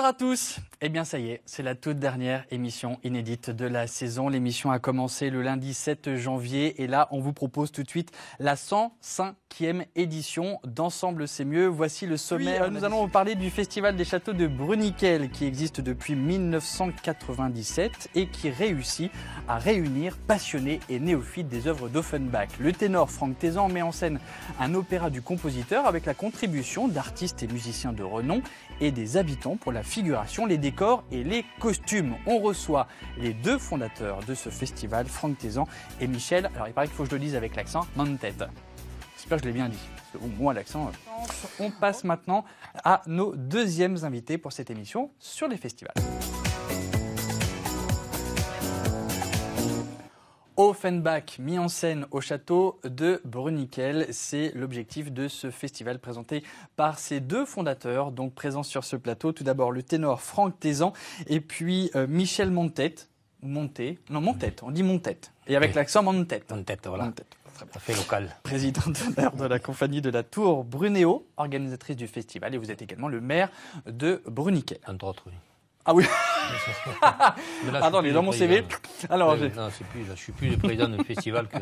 Bonsoir à tous. Eh bien ça y est, c'est la toute dernière émission inédite de la saison. L'émission a commencé le lundi 7 janvier et là on vous propose tout de suite la 105e édition d'Ensemble c'est mieux. Voici le sommaire. Nous allons vous parler du Festival des Châteaux de Bruniquel qui existe depuis 1997 et qui réussit à réunir passionnés et néophytes des œuvres d'Offenbach. Le ténor Franck Tézan met en scène un opéra du compositeur avec la contribution d'artistes et musiciens de renom et des habitants pour la figuration, les décors et les costumes. On reçoit les deux fondateurs de ce festival, Franck Tézan et Michel. Alors il paraît qu'il faut que je le dise avec l'accent, Montet. J'espère que je l'ai bien dit. Parce que, moi l'accent. On passe maintenant à nos deuxièmes invités pour cette émission sur les festivals. Offenbach, mis en scène au château de Bruniquel, c'est l'objectif de ce festival présenté par ses deux fondateurs, donc présents sur ce plateau. Tout d'abord le ténor Franck Tézan et puis Michel Montet. Montet, on dit Montet. Et avec l'accent Montet. Montet, voilà. Montet. Très bien. Ça fait local. Président d'honneur de la compagnie de la Tour Brunéo, organisatrice du festival. Et vous êtes également le maire de Bruniquel. Entre autres, oui. Ah oui. Là, pardon, il est dans mon CV. Alors, non, je suis plus le président du festival que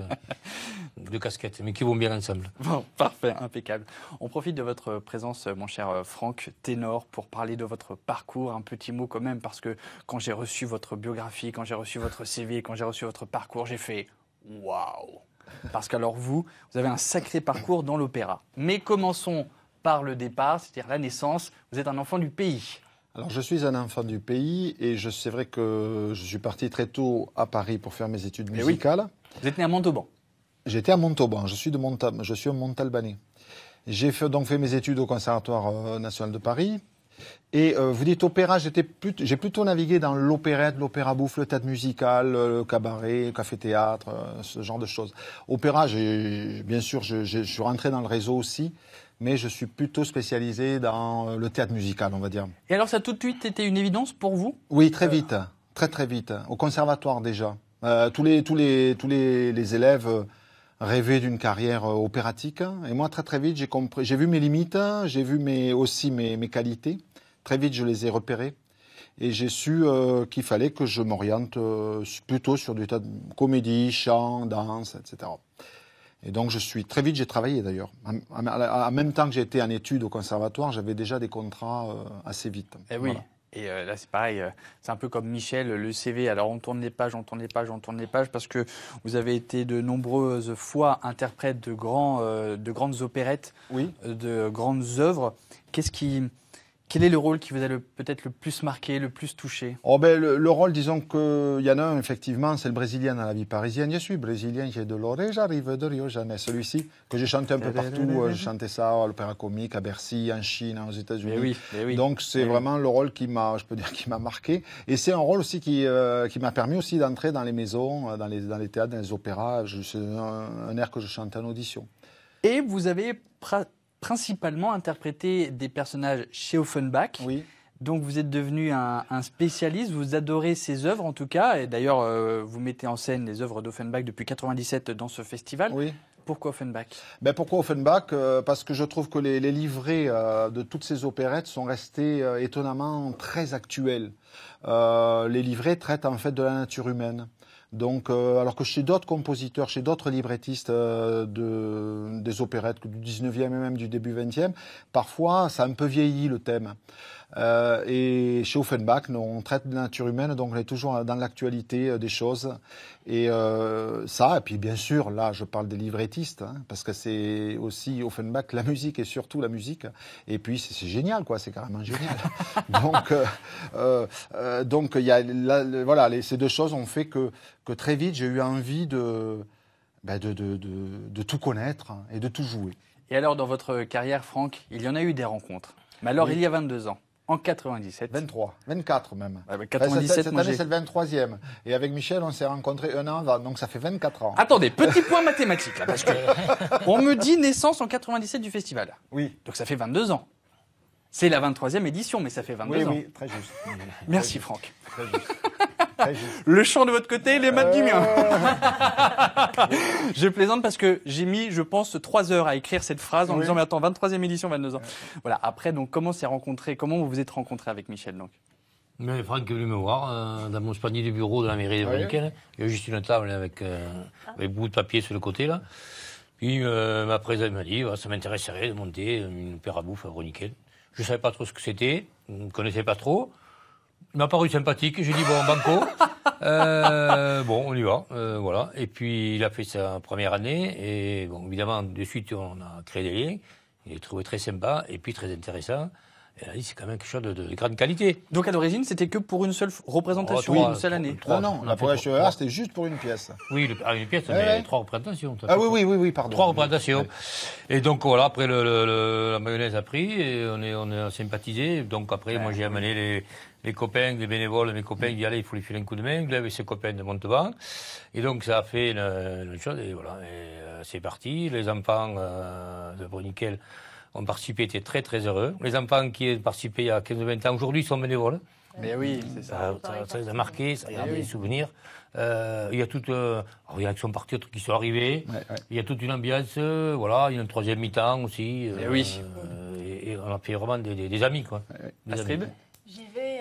de casquettes, mais qui vont bien ensemble. Bon, parfait, impeccable. On profite de votre présence, mon cher Franck, ténor, pour parler de votre parcours. Un petit mot quand même, parce que quand j'ai reçu votre biographie, quand j'ai reçu votre CV, quand j'ai reçu votre parcours, j'ai fait waouh. Parce qu'alors vous avez un sacré parcours dans l'opéra. Mais commençons par le départ, c'est-à-dire la naissance. Vous êtes un enfant du pays. Alors, je suis un enfant du pays et c'est vrai que je suis parti très tôt à Paris pour faire mes études musicales. Oui. Vous êtes né à Montauban. J'étais à Montauban, je suis un Montalbanais. J'ai donc fait mes études au Conservatoire national de Paris. Et vous dites opéra, j'ai plutôt navigué dans l'opérette, l'opéra bouffe, le théâtre musical, le cabaret, le café-théâtre, ce genre de choses. Opéra, bien sûr, je suis rentré dans le réseau aussi. Mais je suis plutôt spécialisé dans le théâtre musical, on va dire. Et alors, ça a tout de suite été une évidence pour vous ? Oui, très vite, très vite. Au conservatoire déjà. Tous les élèves rêvaient d'une carrière opératique. Et moi, très vite, j'ai vu mes limites, j'ai vu aussi mes qualités. Très vite, je les ai repérées. Et j'ai su qu'il fallait que je m'oriente plutôt sur du théâtre, comédie, chant, danse, etc. Et donc, très vite, j'ai travaillé d'ailleurs. En même temps que j'étais en études au conservatoire, j'avais déjà des contrats assez vite. Eh oui. Voilà. Et là, c'est pareil, c'est un peu comme Michel, le CV. Alors, on tourne les pages, parce que vous avez été de nombreuses fois interprète de grandes opérettes, oui, de grandes œuvres. Quel est le rôle qui vous a peut-être le plus marqué, le plus touché ? Le rôle, disons qu'il y en a un, effectivement, c'est le brésilien dans la vie parisienne. Je suis brésilien, j'ai de l'or et j'arrive de Rio de Janeiro. Celui-ci, que j'ai chanté un peu partout. J'ai chanté ça à l'Opéra Comique, à Bercy, en Chine, aux États-Unis. Oui. Donc, c'est vraiment le rôle qui m'a marqué. Et c'est un rôle aussi qui m'a permis aussi d'entrer dans les maisons, dans les théâtres, dans les opéras. C'est un air que je chantais en audition. Et vous avez principalement interprété des personnages chez Offenbach. Oui. Donc vous êtes devenu un spécialiste, vous adorez ces œuvres en tout cas, et d'ailleurs vous mettez en scène les œuvres d'Offenbach depuis 1997 dans ce festival. Oui. Pourquoi Offenbach ? Pourquoi Offenbach ? Parce que je trouve que les livrets de toutes ces opérettes sont restés étonnamment très actuels. Les livrets traitent en fait de la nature humaine. Donc, alors que chez d'autres compositeurs, chez d'autres librettistes des opérettes du 19e et même du début 20e, parfois ça a un peu vieilli le thème. Et chez Offenbach, on traite de la nature humaine, donc on est toujours dans l'actualité des choses. Et et puis bien sûr, là je parle des librettistes, parce que c'est aussi Offenbach, la musique et surtout la musique. Et puis c'est génial, quoi, c'est carrément génial. Donc il y a ces deux choses ont fait que très vite j'ai eu envie de tout connaître et de tout jouer. Et alors dans votre carrière, Franck, il y en a eu des rencontres. Mais alors il y a 22 ans. En 97. 24 même. 97, cette année, c'est le 23e. Et avec Michel, on s'est rencontrés un an avant, donc ça fait 24 ans. Attendez, petit point mathématique, là, parce que on me dit naissance en 97 du festival. Oui. Donc ça fait 22 ans. C'est la 23e édition, mais ça fait 22 ans. Oui, très juste. Merci, Franck. Très juste. Le chant de votre côté, les maths du mien. Je plaisante parce que j'ai mis, je pense, 3 heures à écrire cette phrase en me disant, mais attends, 23e édition, 22 ans. Voilà. Après, donc, comment vous vous êtes rencontré avec Michel, donc? Mais Franck est venu me voir dans mon panier de bureau de la mairie de Bruniquel. Il y a juste une table avec beaucoup de papier sur le côté, là. Puis, ma présidente m'a dit, ça m'intéresserait de monter une paire à bouffe à Bruniquel. Je ne savais pas trop ce que c'était, je ne connaissais pas trop. Il m'a paru sympathique, j'ai dit, bon, banco. Bon, on y va, voilà. Et puis, il a fait sa première année, et bon, évidemment, de suite, on a créé des liens. Il est trouvé très sympa, et puis très intéressant. Et là, c'est quand même quelque chose de grande qualité. Donc, à l'origine, c'était que pour une seule représentation, une seule année? Non, la première HEA, c'était juste pour une pièce. Oui, une pièce, mais 3 représentations. Ah oui, pardon. 3 représentations. Ouais. Et donc, voilà, après, la mayonnaise a pris, et on a sympathisé. Donc, après, moi, j'ai amené les copains, les bénévoles, mes copains, qui allaient, il faut lui filer un coup de main, avec ses copains de Montauban. Et donc, ça a fait une chose, et voilà, et c'est parti. Les enfants de Bruniquel ont participé, étaient très très heureux. Les enfants qui ont participé il y a 15-20 ans, aujourd'hui, sont bénévoles. Mais oui, c'est ça. Ça les a marqués, ça a des souvenirs. Il y a toutes, il y en a qui sont partis, d'autres qui sont arrivés. Il y a toute une ambiance, voilà, il y a une troisième mi-temps aussi. Et on a fait vraiment des amis, quoi. Astrid ? J'y vais,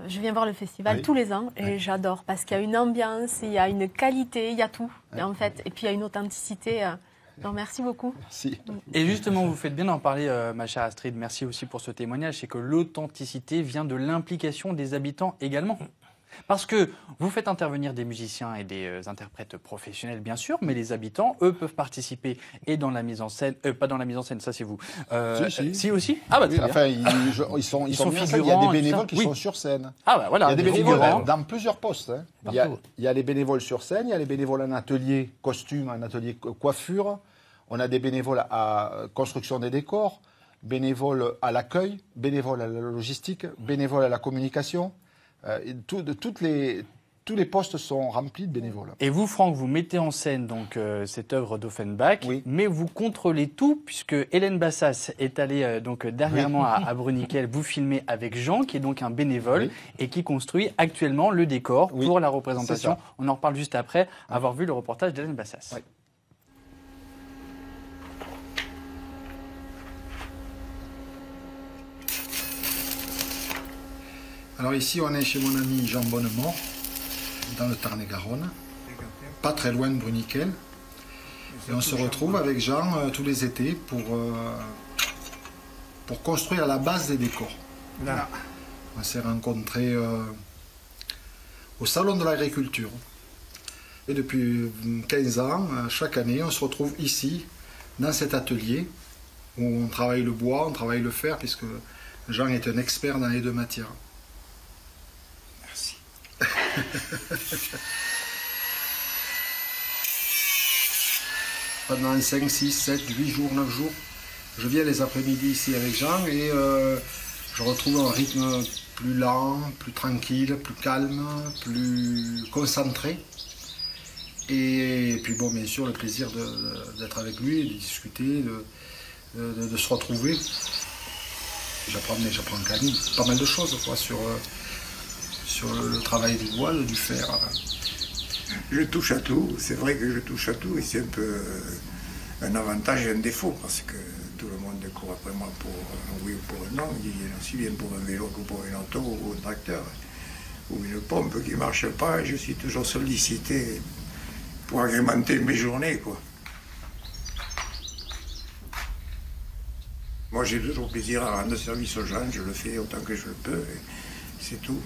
je viens voir le festival tous les ans et j'adore parce qu'il y a une ambiance, il y a une qualité, il y a tout, en fait. Et puis il y a une authenticité. Donc, merci beaucoup. Merci. Et justement, vous faites bien d'en parler, ma chère Astrid. Merci aussi pour ce témoignage. C'est que l'authenticité vient de l'implication des habitants également. Parce que vous faites intervenir des musiciens et des interprètes professionnels, bien sûr, mais les habitants, eux, peuvent participer et dans la mise en scène, pas dans la mise en scène, ça c'est vous. Si aussi. Ah bah très bien. Enfin, ils sont figurants. Il y a des bénévoles qui sont sur scène. Ah bah voilà. Il y a des bénévoles dans plusieurs postes. Hein. Il y a les bénévoles sur scène, il y a les bénévoles en atelier costume, en atelier coiffure. On a des bénévoles à construction des décors, bénévoles à l'accueil, bénévoles à la logistique, bénévoles à la communication. Tous les postes sont remplis de bénévoles. Et vous, Franck, vous mettez en scène donc cette œuvre d'Offenbach, mais vous contrôlez tout puisque Hélène Bassas est allée donc dernièrement à Bruniquel. Vous filmez avec Jean, qui est donc un bénévole et qui construit actuellement le décor pour la représentation. On en reparle juste après avoir vu le reportage d'Hélène Bassas. Alors ici, on est chez mon ami Jean Bonnemort, dans le Tarn-et-Garonne, pas très loin de Bruniquel. Et on se retrouve avec Jean tous les étés pour construire la base des décors. Voilà. On s'est rencontrés au Salon de l'Agriculture. Et depuis 15 ans, chaque année, on se retrouve ici, dans cet atelier, où on travaille le bois, on travaille le fer, puisque Jean est un expert dans les deux matières. Pendant 5, 6, 7, 8 jours, 9 jours, je viens les après-midi ici avec Jean et je retrouve un rythme plus lent, plus tranquille, plus calme, plus concentré. Et puis bon, bien sûr, le plaisir d'être avec lui, de discuter, de se retrouver. J'apprends quand même pas mal de choses quoi, sur le travail du bois, du fer. Je touche à tout, c'est vrai que je touche à tout et c'est un peu un avantage et un défaut parce que tout le monde court après moi pour un oui ou pour un non, ils viennent aussi bien pour un vélo que pour un auto ou un tracteur ou une pompe qui ne marche pas, je suis toujours sollicité pour agrémenter mes journées quoi. Moi j'ai toujours plaisir à rendre service aux gens, je le fais autant que je le peux et c'est tout.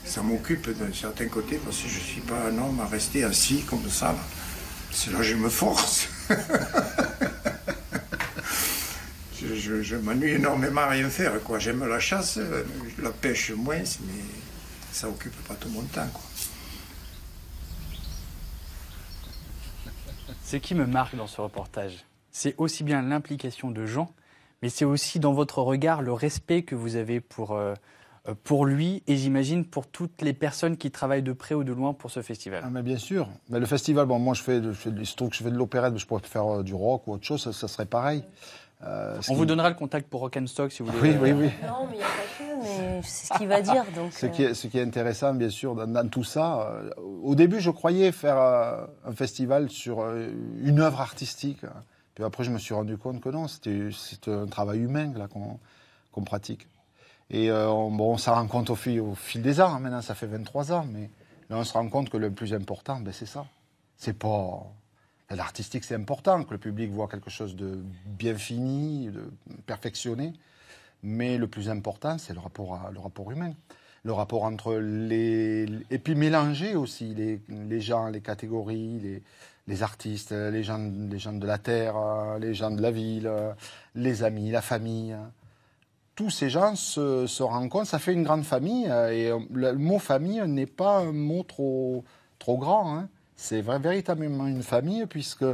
Ça m'occupe d'un certain côté parce que je ne suis pas un homme à rester assis comme ça. Là. C'est là que je me force. je m'ennuie énormément à rien faire. Quoi. J'aime la chasse, la pêche moins, mais ça occupe pas tout mon temps. Quoi. Ce qui me marque dans ce reportage, c'est aussi bien l'implication de Jean, mais c'est aussi dans votre regard le respect que vous avez pour lui et j'imagine pour toutes les personnes qui travaillent de près ou de loin pour ce festival. Ah mais bien sûr. Mais le festival, bon, moi je fais de l'opérette, mais je pourrais faire du rock ou autre chose, ça serait pareil. On vous donnera le contact pour Rock and Stock si vous voulez. Oui. Non, mais il n'y a pas que. mais c'est ce qu'il va dire. Donc, ce qui est intéressant, bien sûr, dans tout ça, au début, je croyais faire un festival sur une œuvre artistique. Puis après, je me suis rendu compte que non, c'est un travail humain là, qu'on pratique. Et on s'en rend compte au fil des ans. Maintenant, ça fait 23 ans, mais là, on se rend compte que le plus important, c'est ça. C'est pas... L'artistique, c'est important, que le public voit quelque chose de bien fini, de perfectionné. Mais le plus important, c'est le rapport humain. Le rapport entre les... Et puis mélanger aussi les gens, les catégories, les artistes, les gens de la terre, les gens de la ville, les amis, la famille. Tous ces gens se rencontrent, ça fait une grande famille. Et le mot famille n'est pas un mot trop grand, hein. C'est véritablement une famille, puisque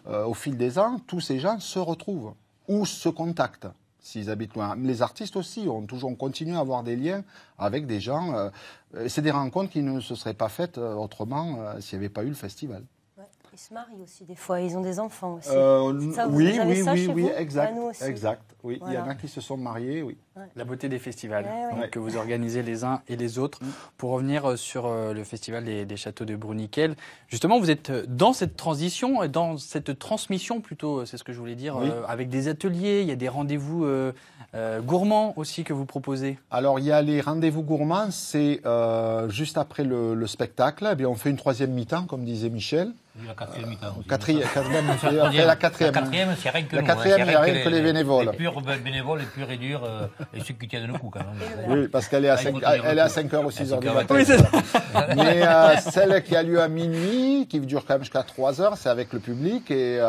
au fil des ans, tous ces gens se retrouvent ou se contactent s'ils habitent loin. Les artistes aussi on continue à avoir des liens avec des gens. C'est des rencontres qui ne se seraient pas faites autrement s'il n'y avait pas eu le festival. Ils se marient aussi des fois, ils ont des enfants aussi. Oui, exact. Nous aussi. Exact. Oui, Voilà. Il y en a qui se sont mariés, oui. La beauté des festivals Ouais. que vous organisez les uns et les autres. Pour revenir sur le festival des châteaux de Bruniquel, justement, vous êtes dans cette transition, dans cette transmission plutôt, c'est ce que je voulais dire, Oui. avec des ateliers, il y a des rendez-vous gourmands aussi que vous proposez. Alors, il y a les rendez-vous gourmands, c'est juste après le spectacle. Eh bien, on fait une troisième mi-temps, comme disait Michel. Oui, la quatrième mi-temps. Quatrième, Après après la quatrième. La quatrième, c'est rien que La nous. quatrième, hein. il n'y a rien que les bénévoles. Les purs bénévoles, les purs et durs, et ceux qui tiennent le coup quand même. Oui, parce qu'elle est à 5 h ou 6 h du matin. Oui, c'est ça. Mais celle qui a lieu à minuit, qui dure quand même jusqu'à 3 h, c'est avec le public. Et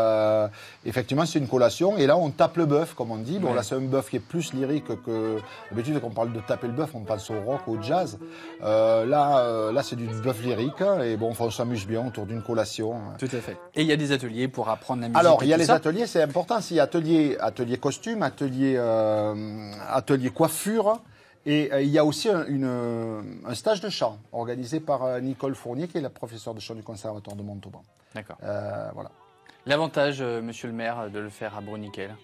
effectivement, c'est une collation. Et là, on tape le bœuf, comme on dit. Bon, là, c'est un bœuf qui est plus lyrique que... D'habitude, quand on parle de taper le bœuf, on pense au rock, au jazz. Là, c'est du bœuf lyrique. Et bon, on s'amuse bien autour d'une collation. Tout à fait. Et il y a des ateliers pour apprendre la musique. Alors, il y a et tout les ça. ateliers, c'est important. Il y a atelier costume, atelier coiffure. Et il y a aussi un stage de chant organisé par Nicole Fournier, qui est la professeure de chant du Conservatoire de Montauban. D'accord. Voilà. L'avantage, monsieur le maire, de le faire à Bruniquel,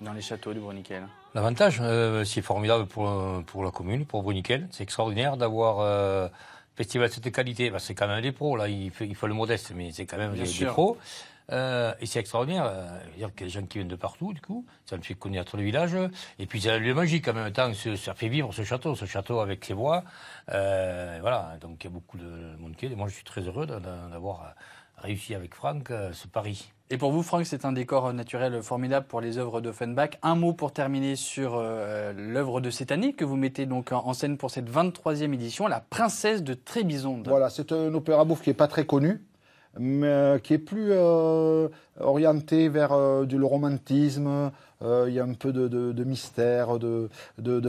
dans les châteaux de Bruniquel. L'avantage, c'est formidable pour la commune, pour Bruniquel. C'est extraordinaire d'avoir festival de cette qualité. Bah, c'est quand même des pros, là. Il faut le modeste, mais c'est quand même des pros. Et c'est extraordinaire. Il y a des gens qui viennent de partout, du coup. Ça me fait connaître le village. Et puis, c'est un lieu magique en même temps. Ça fait vivre ce château avec ses bois. Voilà. Donc, il y a beaucoup de monde qui est. Et moi, je suis très heureux d'avoir réussi avec Franck ce pari. Et pour vous, Franck, c'est un décor naturel formidable pour les œuvres d'Offenbach. Un mot pour terminer sur l'œuvre de cette année que vous mettez donc en scène pour cette 23e édition, La Princesse de Trébizonde. Voilà, c'est un opéra bouffe qui n'est pas très connu, mais qui est plus orienté vers le romantisme. Il y a un peu de mystère, de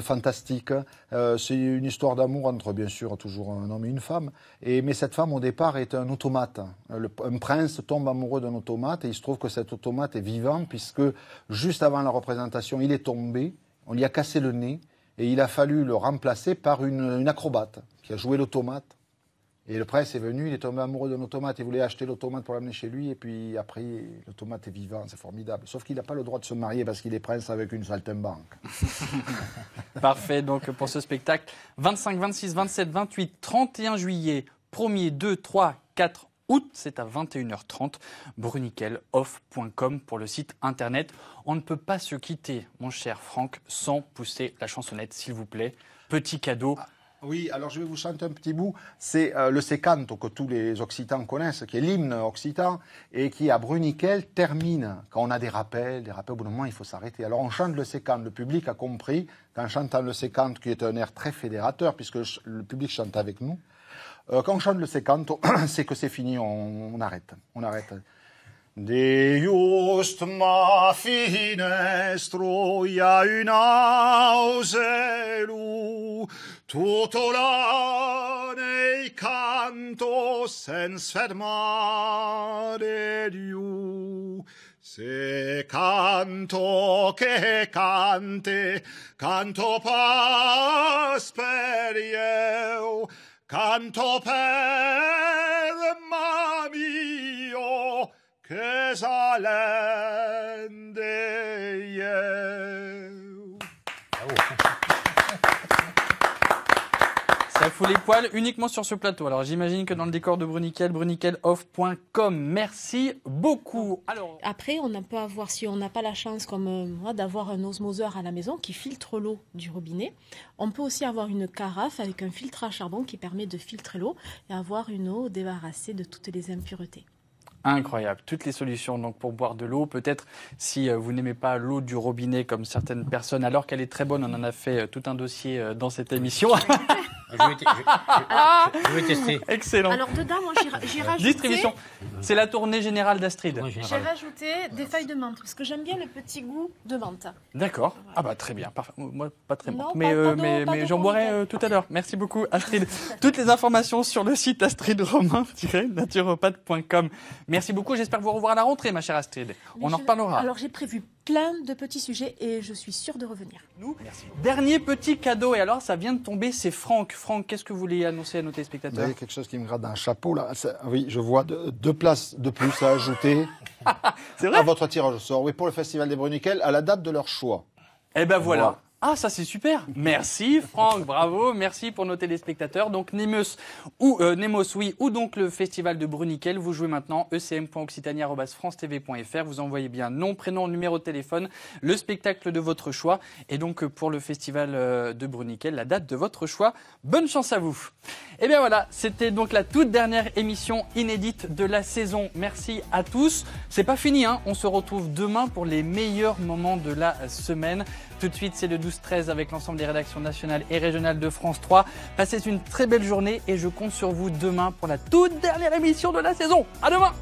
fantastique. C'est une histoire d'amour entre, bien sûr, toujours un homme et une femme. Mais cette femme, au départ, est un automate. Un prince tombe amoureux d'un automate et il se trouve que cet automate est vivant puisque juste avant la représentation, il est tombé, on lui a cassé le nez et il a fallu le remplacer par une acrobate qui a joué l'automate. Et le prince est venu, il est tombé amoureux d'un automate, il voulait acheter l'automate pour l'amener chez lui, et puis après, l'automate est vivant, c'est formidable. Sauf qu'il n'a pas le droit de se marier parce qu'il est prince avec une saltimbanque. Parfait, donc pour ce spectacle, 25, 26, 27, 28, 31 juillet, 1er, 2, 3, 4 août, c'est à 21h30, bruniqueloff.com pour le site internet. On ne peut pas se quitter, mon cher Franck, sans pousser la chansonnette, s'il vous plaît. Petit cadeau. Oui, alors je vais vous chanter un petit bout. C'est le Secanto que tous les Occitans connaissent, qui est l'hymne occitan, et qui, à Bruniquel, termine. Quand on a des rappels, au bout d'un moment, il faut s'arrêter. Alors on chante le Secanto. Le public a compris qu'en chantant le Secanto, qui est un air très fédérateur, puisque le public chante avec nous, quand on chante le Secanto, c'est que c'est fini, on arrête. On arrête. De just ma finestro il y a une auselu, tutto l'anno canto senza fermare Dio. Se canto che cante, canto per io, canto per mio, che salende io. tous les poils uniquement sur ce plateau. Alors j'imagine que dans le décor de Bruniquel, bruniqueloff.com. Merci beaucoup. Alors après, on peut avoir, si on n'a pas la chance comme moi d'avoir un osmoseur à la maison qui filtre l'eau du robinet, on peut aussi avoir une carafe avec un filtre à charbon qui permet de filtrer l'eau et avoir une eau débarrassée de toutes les impuretés. incroyable, toutes les solutions donc pour boire de l'eau. Peut-être si vous n'aimez pas l'eau du robinet comme certaines personnes, alors qu'elle est très bonne, on en a fait tout un dossier dans cette émission. Je vais tester. Excellent. Alors dedans, moi j'ai rajouté... Distribution. C'est la tournée générale d'Astrid. Ouais, J'ai général. rajouté des feuilles de menthe parce que j'aime bien le petit goût de menthe. D'accord. Ah bah très bien. Parfait. Moi pas très Non, bon. pas de J'en boirai tout à l'heure. Merci beaucoup Astrid. Toutes les informations sur le site astridromain-naturopathe.com. Merci beaucoup. J'espère vous revoir à la rentrée, ma chère Astrid. On en reparlera. Alors j'ai prévu plein de petits sujets et je suis sûre de revenir. Merci. Dernier petit cadeau. Et alors ça vient de tomber. C'est Franck. Franck, qu'est-ce que vous voulez annoncer à nos Vous téléspectateurs? avez quelque chose qui me gratte dans un chapeau là. Oui, je vois deux places de plus à ajouter C'est vrai? à votre tirage au sort. Oui, pour le Festival des Bruniquels, à la date de leur choix. Eh ben voilà. Voilà. Ah, ça c'est super. Merci Franck, bravo. Merci pour nos téléspectateurs. Donc Nemos ou donc le Festival de Bruniquel. Vous jouez maintenant ecm.occitanie@francetv.fr. Vous envoyez bien nom, prénom, numéro de téléphone, le spectacle de votre choix. Et donc pour le Festival de Bruniquel, la date de votre choix. Bonne chance à vous. Et bien voilà, c'était donc la toute dernière émission inédite de la saison. Merci à tous. C'est pas fini, hein. On se retrouve demain pour les meilleurs moments de la semaine. Tout de suite, c'est le 12-13 avec l'ensemble des rédactions nationales et régionales de France 3. Passez une très belle journée et je compte sur vous demain pour la toute dernière émission de la saison. À demain!